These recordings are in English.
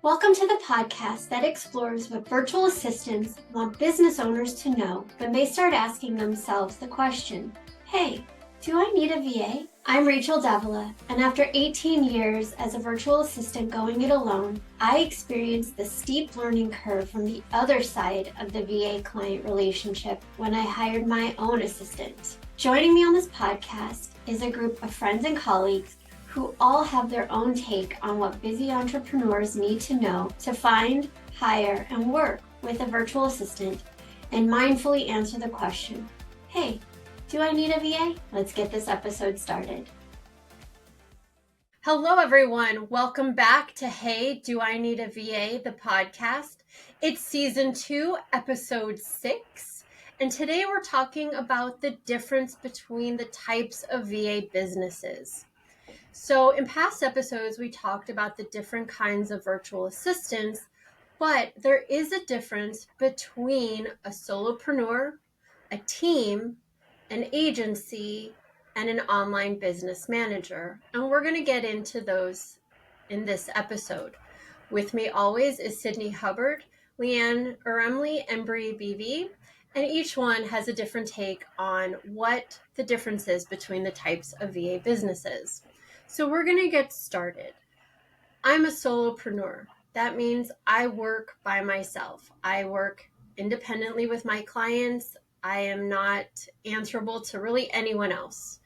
Welcome to the podcast that explores what virtual assistants want business owners to know when they start asking themselves the question, hey, do I need a VA? I'm Rachel Davila, and after 18 years as a virtual assistant going it alone, I experienced the steep learning curve from the other side of the VA client relationship when I hired my own assistant. Joining me on this podcast is a group of friends and colleagues who all have their own take on what busy entrepreneurs need to know to find, hire, and work with a virtual assistant, and mindfully answer the question, hey, do I need a VA? Let's get this episode started. Hello, everyone. Welcome back to Hey, Do I Need a VA, the podcast. It's season 2, episode 6. And today we're talking about the difference between the types of VA businesses. So in past episodes, we talked about the different kinds of virtual assistants, but there is a difference between a solopreneur, a team, an agency, and an online business manager. And we're going to get into those in this episode. With me always is Sydney Hubbard, Leanne Uremli, and Bree Beebe. And each one has a different take on what the difference is between the types of VA businesses. So we're going to get started. I'm a solopreneur. That means I work by myself. I work independently with my clients. I am not answerable to really anyone else.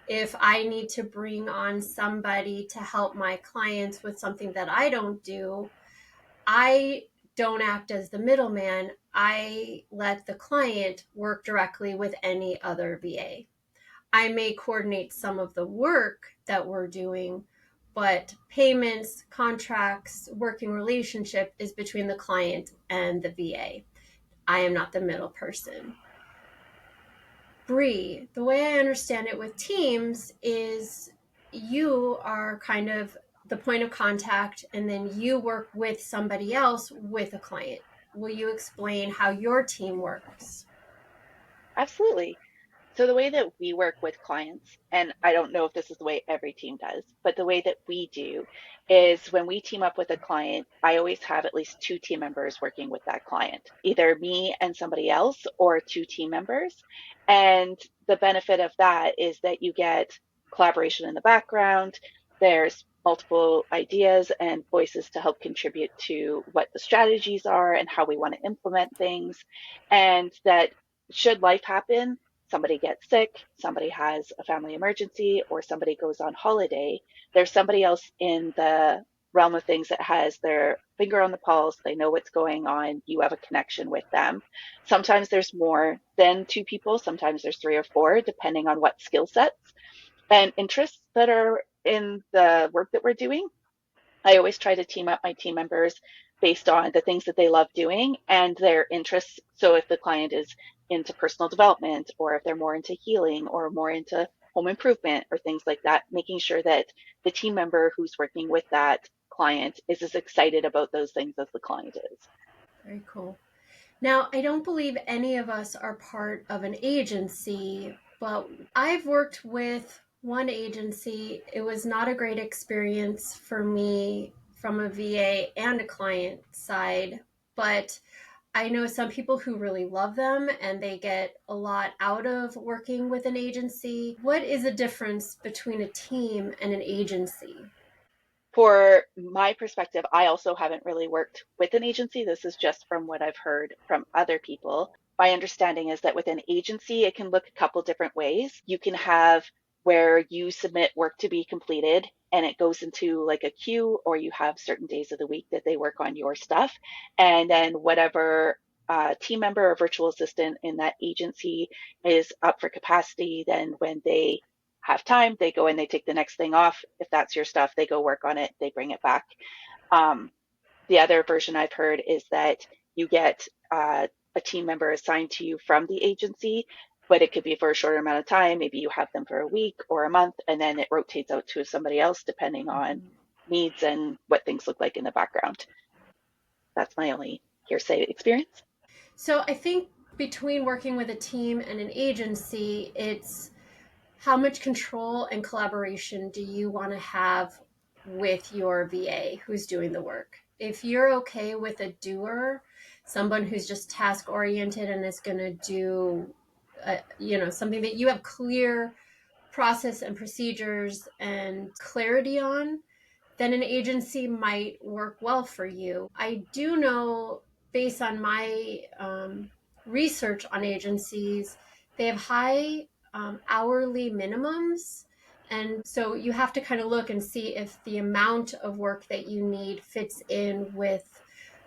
If I need to bring on somebody to help my clients with something that I don't do, I don't act as the middleman. I let the client work directly with any other VA. I may coordinate some of the work that we're doing, but payments, contracts, working relationship is between the client and the VA. I am not the middle person. Bree, the way I understand it with teams is you are kind of the point of contact, and then you work with somebody else with a client. Will you explain how your team works? Absolutely. So the way that we work with clients, and I don't know if this is the way every team does, but the way that we do is when we team up with a client, I always have at least 2 team members working with that client, either me and somebody else or 2 team members. And the benefit of that is that you get collaboration in the background. There's multiple ideas and voices to help contribute to what the strategies are and how we want to implement things. And that should life happen, somebody gets sick, somebody has a family emergency, or somebody goes on holiday, there's somebody else in the realm of things that has their finger on the pulse. They know what's going on. You have a connection with them. Sometimes there's more than 2 people. Sometimes there's 3 or 4, depending on what skill sets and interests that are in the work that we're doing. I always try to team up my team members based on the things that they love doing and their interests. So if the client is into personal development, or if they're more into healing or more into home improvement or things like that, making sure that the team member who's working with that client is as excited about those things as the client is. Very cool. Now, I don't believe any of us are part of an agency, but I've worked with one agency. It was not a great experience for me from a VA and a client side, but I know some people who really love them and they get a lot out of working with an agency. What is the difference between a team and an agency? For my perspective, I also haven't really worked with an agency. This is just from what I've heard from other people. My understanding is that with an agency, it can look a couple different ways. You can have where you submit work to be completed and it goes into like a queue, or you have certain days of the week that they work on your stuff. And then whatever team member or virtual assistant in that agency is up for capacity, then when they have time, they go and they take the next thing off. If that's your stuff, they go work on it, they bring it back. Um, the other version I've heard is that you get a team member assigned to you from the agency, but it could be for a shorter amount of time. Maybe you have them for a week or a month, and then it rotates out to somebody else depending on needs and what things look like in the background. That's my only hearsay experience. So I think between working with a team and an agency, it's how much control and collaboration do you want to have with your VA who's doing the work? if you're okay with a doer, someone who's just task oriented and is going to do, something that you have clear process and procedures and clarity on, then an agency might work well for you. I do know, based on my research on agencies, they have high hourly minimums. And so you have to kind of look and see if the amount of work that you need fits in with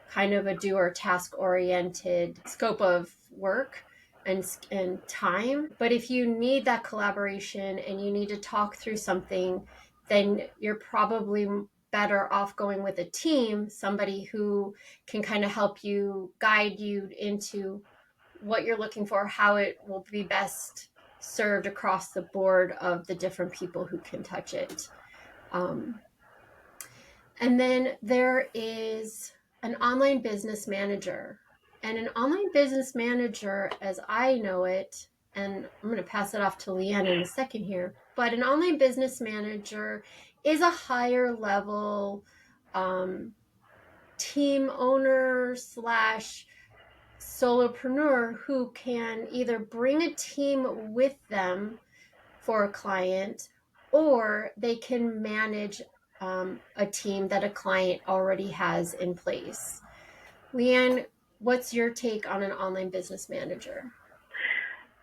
kind of a doer task oriented scope of work and time. But if you need that collaboration and you need to talk through something, then you're probably better off going with a team, somebody who can kind of help you, guide you into what you're looking for, how it will be best served across the board of the different people who can touch it. And then there is an online business manager. And an online business manager, as I know it, and I'm going to pass it off to Leanne in a second here, but an online business manager is a higher level team owner slash solopreneur who can either bring a team with them for a client, or they can manage a team that a client already has in place. Leanne, what's your take on an online business manager?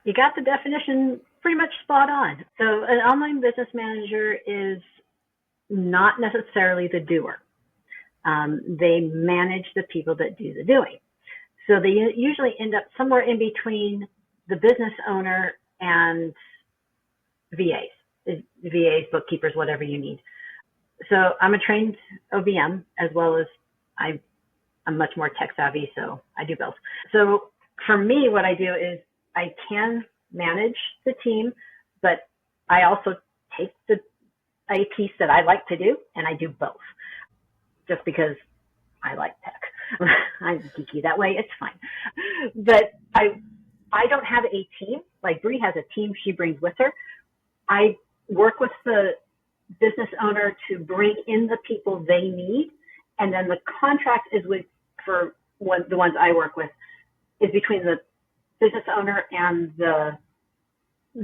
You got the definition pretty much spot on. So an online business manager is not necessarily the doer. They manage the people that do the doing. So they usually end up somewhere in between the business owner and VAs, bookkeepers, whatever you need. So I'm a trained OBM, as well as I'm much more tech savvy, so I do both. So for me, what I do is I can manage the team, but I also take a piece that I like to do, and I do both, just because I like tech. I'm geeky that way. It's fine. But I don't have a team. Like Bree has a team she brings with her. I work with the business owner to bring in the people they need, and then the contract is the ones I work with is between the business owner and the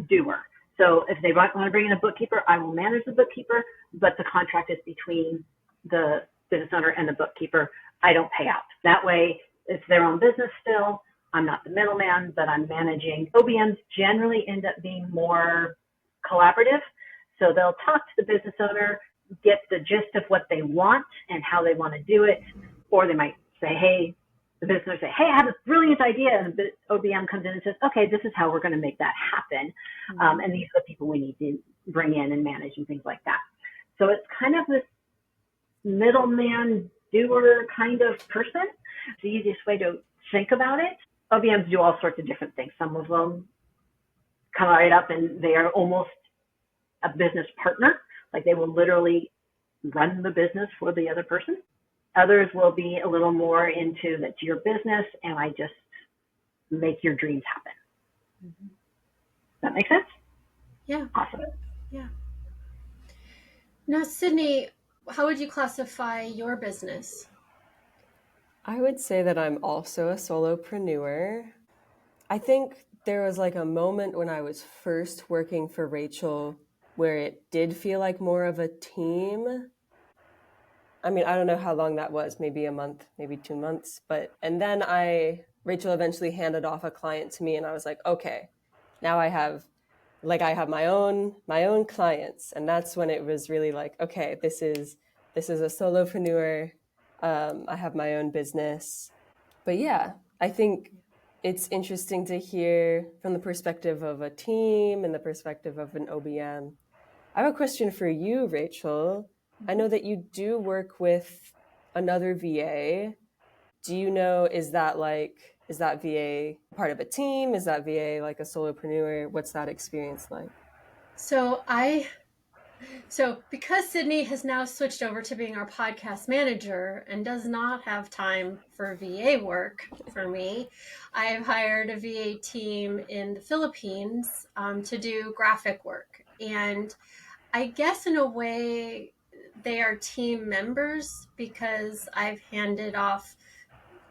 doer. So if they want to bring in a bookkeeper, I will manage the bookkeeper, but the contract is between the business owner and the bookkeeper. I don't pay out. That way, it's their own business still. I'm not the middleman, but I'm managing. OBMs generally end up being more collaborative. So they'll talk to the business owner, get the gist of what they want and how they want to do it. Or they might say, hey, the business owner say, hey, I have this brilliant idea. And the OBM comes in and says, okay, this is how we're going to make that happen. And these are the people we need to bring in and manage and things like that. So it's kind of this middleman doer kind of person. It's the easiest way to think about it. OBMs do all sorts of different things. Some of them come right up and they are almost a business partner. Like they will literally run the business for the other person. Others will be a little more into that's your business and I just make your dreams happen. Mm-hmm. Does that make sense? Yeah. Awesome. Yeah. Now, Sydney, how would you classify your business? I would say that I'm also a solopreneur. I think there was like a moment when I was first working for Rachel where it did feel like more of a team. I mean, I don't know how long that was, maybe a month, maybe 2 months, and then Rachel eventually handed off a client to me and I was like, okay, now I have my own clients. And that's when it was really like, okay, this is a solopreneur. I have my own business. But yeah, I think it's interesting to hear from the perspective of a team and the perspective of an OBM. I have a question for you, Rachel. I know that you do work with another VA. Do you know, is that VA part of a team? Is that VA like a solopreneur? What's that experience like? So because Sydney has now switched over to being our podcast manager and does not have time for VA work for me, I have hired a VA team in the Philippines to do graphic work. And I guess in a way, they are team members because I've handed off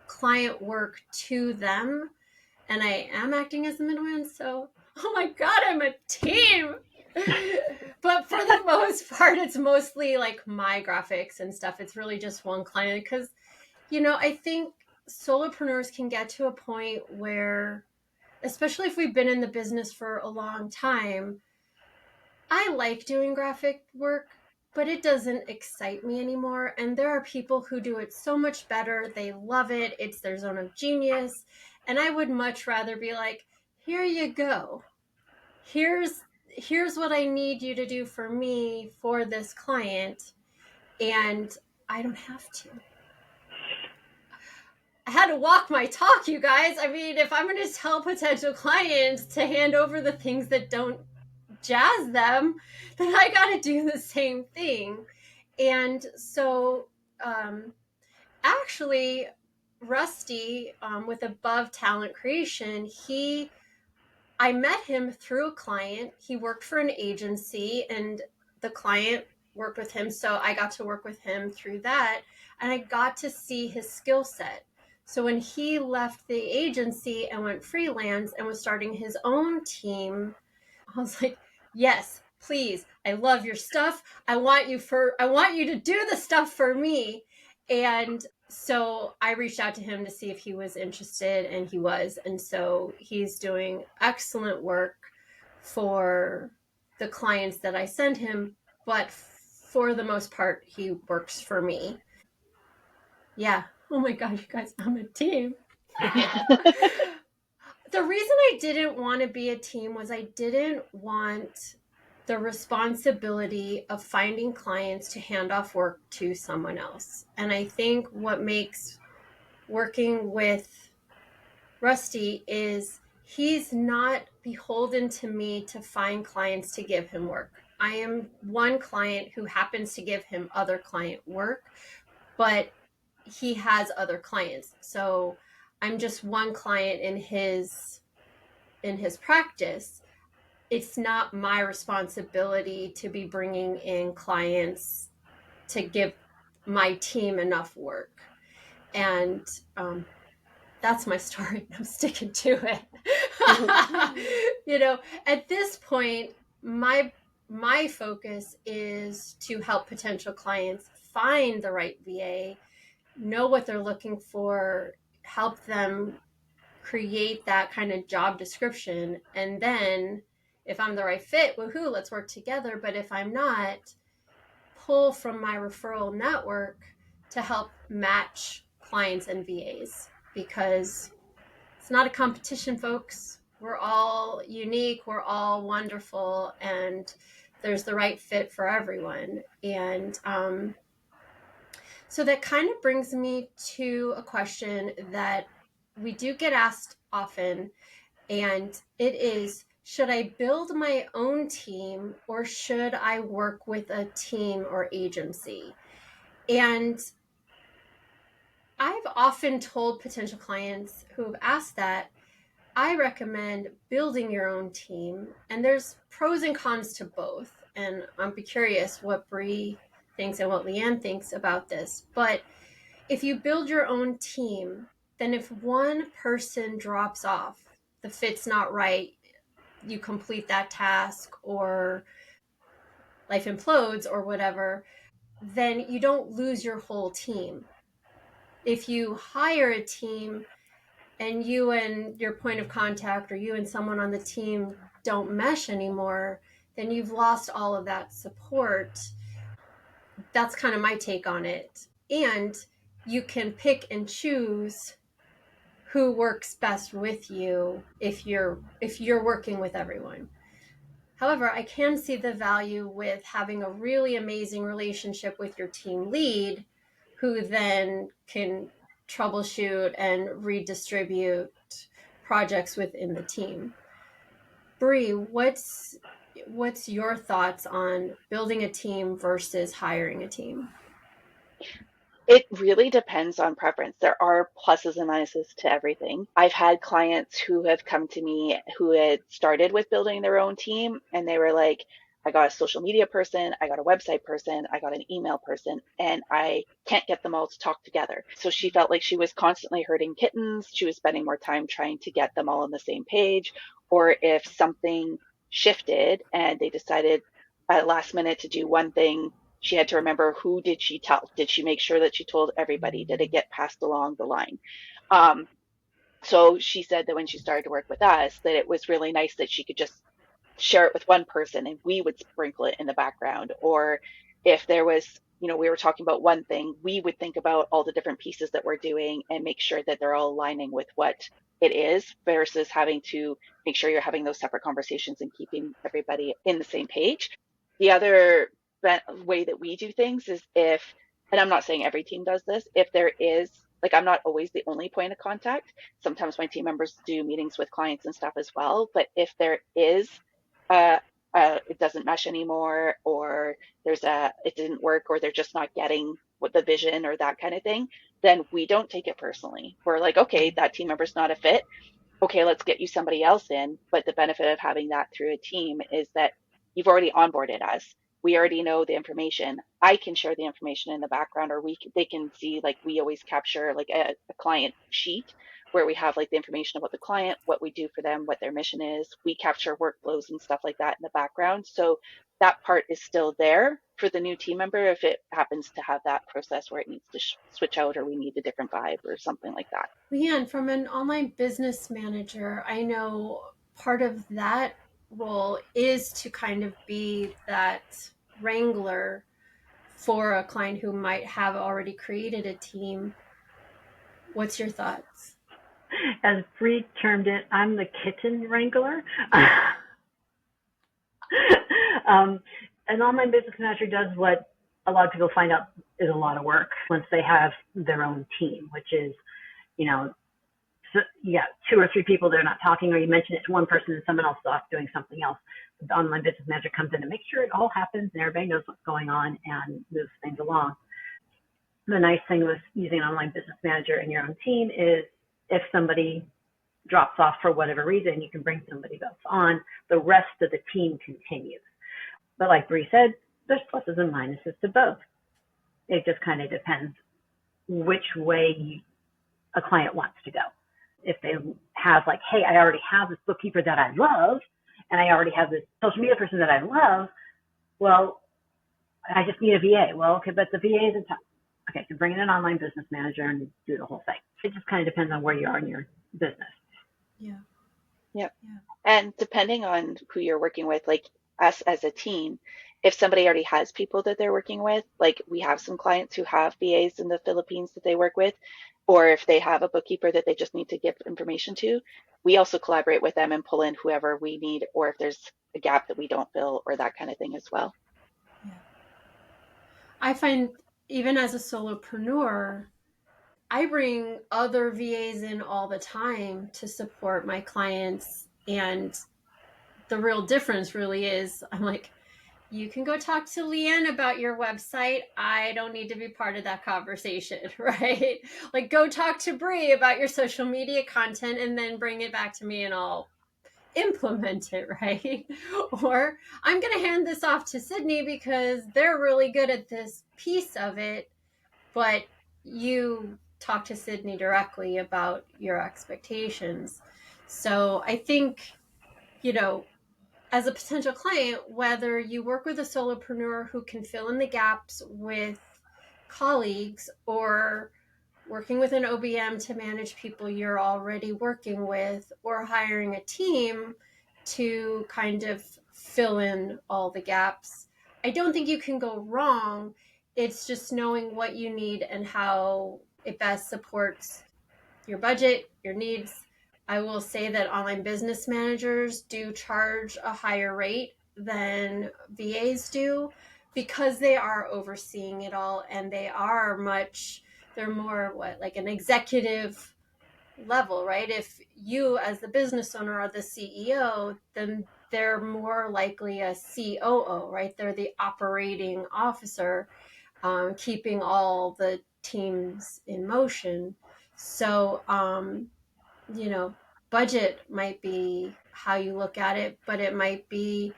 client work to them and I am acting as the middleman. So, oh my God, I'm a team. But for the most part, it's mostly like my graphics and stuff. It's really just one client because, I think solopreneurs can get to a point where, especially if we've been in the business for a long time, I like doing graphic work, but it doesn't excite me anymore. And there are people who do it so much better. They love it. It's their zone of genius. And I would much rather be like, here you go. Here's what I need you to do for me for this client. And I don't have to. I had to walk my talk, you guys. I mean, if I'm going to tell potential clients to hand over the things that don't jazz them, then I got to do the same thing. And so, actually, Rusty, with Above Talent Creation, I met him through a client. He worked for an agency, and the client worked with him. So I got to work with him through that, and I got to see his skill set. So when he left the agency and went freelance and was starting his own team, I was like, yes, please. I love your stuff. I want you to do the stuff for me. And so I reached out to him to see if he was interested, and he was. And so he's doing excellent work for the clients that I send him, but for the most part, he works for me. Yeah. Oh my God, you guys, I'm a team. The reason I didn't want to be a team was I didn't want the responsibility of finding clients to hand off work to someone else. And I think what makes working with Rusty is he's not beholden to me to find clients to give him work. I am one client who happens to give him other client work, but he has other clients. So I'm just one client in his practice. It's not my responsibility to be bringing in clients to give my team enough work. And that's my story. I'm sticking to it. At this point, my focus is to help potential clients find the right VA, know what they're looking for, help them create that kind of job description. And then if I'm the right fit, woohoo, let's work together. But if I'm not, pull from my referral network to help match clients and VAs, because it's not a competition, folks. We're all unique, we're all wonderful, and there's the right fit for everyone. And so that kind of brings me to a question that we do get asked often, and it is, should I build my own team or should I work with a team or agency? And I've often told potential clients who have asked that, I recommend building your own team. And there's pros and cons to both. And I'm curious what Bree thinks and what Leanne thinks about this. But if you build your own team, then if one person drops off, the fit's not right, you complete that task, or life implodes or whatever, then you don't lose your whole team. If you hire a team and you and your point of contact or you and someone on the team don't mesh anymore, then you've lost all of that support. That's kind of my take on it. And you can pick and choose who works best with you if you're working with everyone. However, I can see the value with having a really amazing relationship with your team lead, who then can troubleshoot and redistribute projects within the team. Bree, what's your thoughts on building a team versus hiring a team? It really depends on preference. There are pluses and minuses to everything. I've had clients who have come to me who had started with building their own team, and they were like, I got a social media person, I got a website person, I got an email person, and I can't get them all to talk together. So she felt like she was constantly herding kittens. She was spending more time trying to get them all on the same page. Or if something shifted and they decided at last minute to do one thing, she had to remember, who did she tell? Did she make sure that she told everybody? Did it get passed along the line? Um, so she said that when she started to work with us, that it was really nice that she could just share it with one person and we would sprinkle it in the background. Or if there was, we were talking about one thing, we would think about all the different pieces that we're doing and make sure that they're all aligning with what it is, versus having to make sure you're having those separate conversations and keeping everybody in the same page. The other way that we do things is if, and I'm not saying every team does this, if there is, like, I'm not always the only point of contact. Sometimes my team members do meetings with clients and stuff as well. But if there is uh, it doesn't mesh anymore, or it didn't work, or they're just not getting what the vision or that kind of thing, then we don't take it personally. We're like, okay, that team member's not a fit. Okay, let's get you somebody else in. But the benefit of having that through a team is that you've already onboarded us. We already know the information. I can share the information in the background, or they can see, like, we always capture like a client sheet where we have like the information about the client, what we do for them, what their mission is. We capture workflows and stuff like that in the background. So that part is still there for the new team member if it happens to have that process where it needs to switch out, or we need a different vibe or something like that. Leanne, from an online business manager, I know part of that role is to kind of be that wrangler for a client who might have already created a team. What's your thoughts? As Bree termed it, I'm the kitten wrangler. An online business manager does what a lot of people find out is a lot of work once they have their own team, which is, you know, so, yeah, 2 or 3 people, they're not talking, or you mention it to one person and someone else is off doing something else. The online business manager comes in and makes sure it all happens and everybody knows what's going on and moves things along. The nice thing with using an online business manager in your own team is if somebody drops off for whatever reason, you can bring somebody else on. The rest of the team continues. But like Bree said, there's pluses and minuses to both. It just kind of depends which way a client wants to go. If they have like, hey, I already have this bookkeeper that I love, and I already have this social media person that I love, well, I just need a VA. Well, okay, but the VA isn't time. Okay, so bring in an online business manager and do the whole thing. It just kind of depends on where you are in your business. Yeah. Yep. Yeah. And depending on who you're working with, like us as a team, if somebody already has people that they're working with, like we have some clients who have VAs in the Philippines that they work with, or if they have a bookkeeper that they just need to give information to, we also collaborate with them and pull in whoever we need, or if there's a gap that we don't fill or that kind of thing as well. Yeah. I find even as a solopreneur, I bring other VAs in all the time to support my clients. And the real difference really is I'm like, you can go talk to Leanne about your website. I don't need to be part of that conversation, right? Like, go talk to Bree about your social media content and then bring it back to me and I'll implement it, right? Or I'm going to hand this off to Sydney because they're really good at this piece of it, but you talk to Sydney directly about your expectations. So I think, as a potential client, whether you work with a solopreneur who can fill in the gaps with colleagues, or working with an OBM to manage people you're already working with, or hiring a team to kind of fill in all the gaps, I don't think you can go wrong. It's just knowing what you need and how it best supports your budget, your needs. I will say that online business managers do charge a higher rate than VAs do because they are overseeing it all, and they're more like an executive level, right? If you as the business owner are the CEO, then they're more likely a COO, right? They're the operating officer, keeping all the teams in motion. So, budget might be how you look at it, but it might be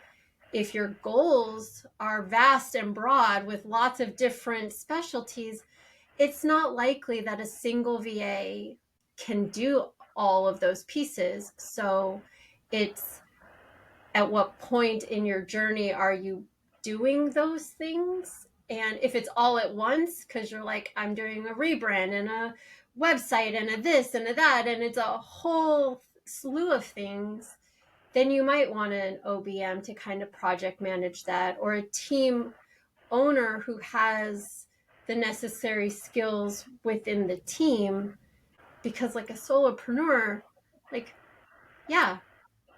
if your goals are vast and broad with lots of different specialties, it's not likely that a single VA can do all of those pieces. So it's at what point in your journey are you doing those things? And if it's all at once, because you're like, I'm doing a rebrand and a website and a this and a that, and it's a whole slew of things, then you might want an OBM to kind of project manage that, or a team owner who has the necessary skills within the team. Because like a solopreneur, like, yeah,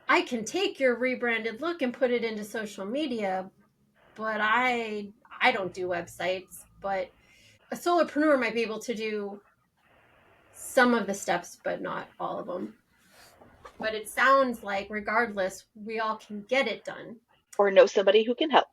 I can take your rebranded look and put it into social media, but I don't do websites. But a solopreneur might be able to do some of the steps, but not all of them. But it sounds like regardless, we all can get it done. Or know somebody who can help.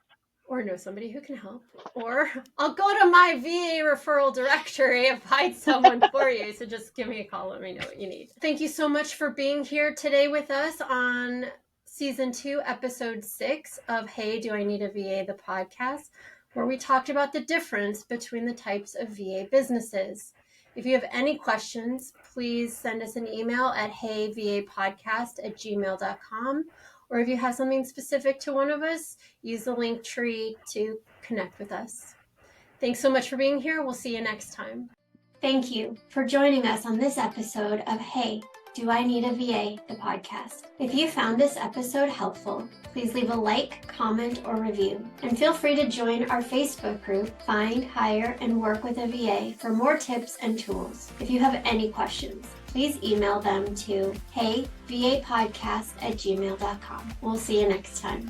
Or know somebody who can help. Or I'll go to my VA referral directory and find someone for you. So just give me a call. Let me know what you need. Thank you so much for being here today with us on Season 2, Episode 6 of Hey, Do I Need a VA, the podcast, where we talked about the difference between the types of VA businesses. If you have any questions, please send us an email at heyvapodcast@gmail.com. Or if you have something specific to one of us, use the link tree to connect with us. Thanks so much for being here. We'll see you next time. Thank you for joining us on this episode of Hey, Do I Need a VA, the podcast. If you found this episode helpful, please leave a like, comment, or review. And feel free to join our Facebook group, Find, Hire, and Work with a VA for more tips and tools. If you have any questions, please email them to heyvapodcast@gmail.com. We'll see you next time.